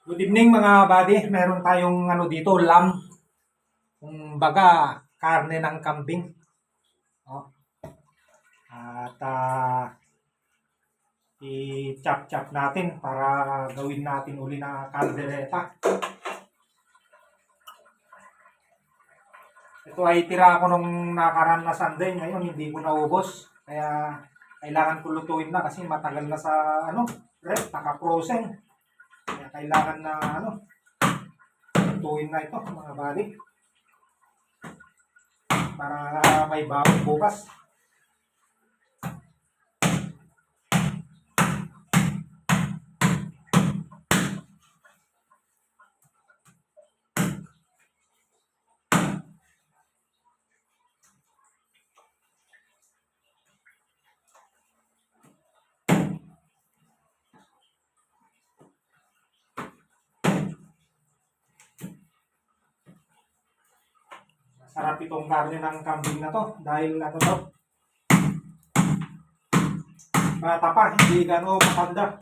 Good evening mga buddy. Meron tayong dito, lamb. Kung baga, karne ng kambing. Oh. At i-chop-chop natin para gawin natin uli na kaldereta. Ito ay tira ko nung nakaraan na Sunday. Ngayon hindi ko naubos. Kaya kailangan ko lutuin na kasi matagal na sa ref, naka-frozen. Kaya kailangan na lutuin na ito mga buddy. Para may baon bukas. Sarap itong karne ng kambing na to dahil bata pa, hindi gano'ng matanda.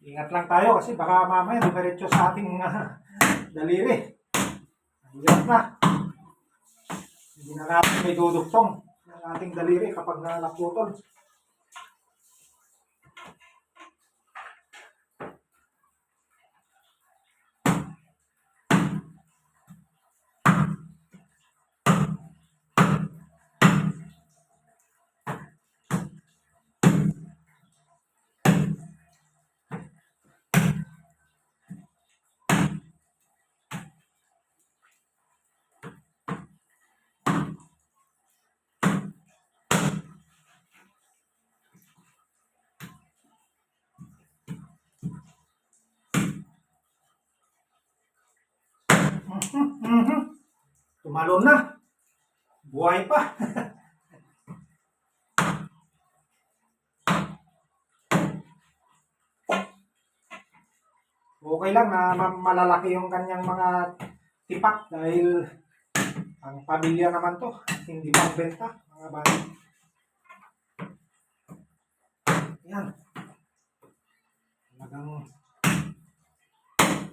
Ingat lang tayo kasi baka mamaya dumiretso sa ating daliri. Hirap na. Hindi na natin may duduktong ng ating daliri kapag naputol. Tumalon na. Buhay pa. Okay lang na malalaki yung kanyang mga tipak dahil ang pamilya naman to. Hindi pang benta mga bata. Yan. Talagang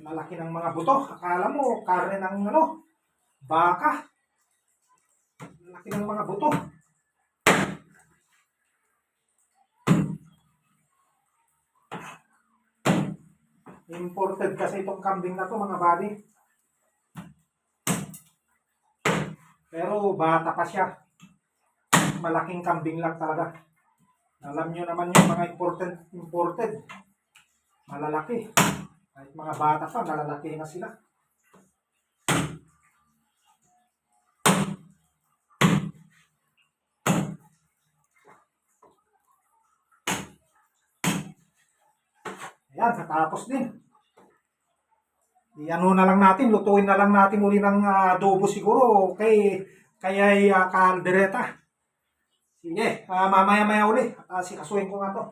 lalaki ng mga buto. Akala mo karne ng baka. Laki ng mga buto. Imported kasi itong kambing na to mga buddy. Pero bata pa siya. Malaking kambing lang talaga. Alam nyo naman yung mga imported. Malalaki. Kahit mga bata pa, malalaki na sila. Ayan, natapos din. I-ano na lang natin, lutuin na lang natin uli ng adobo siguro. Kaya kaldereta. Sige, mamaya-maya uli. Sikasuhin ko nga to.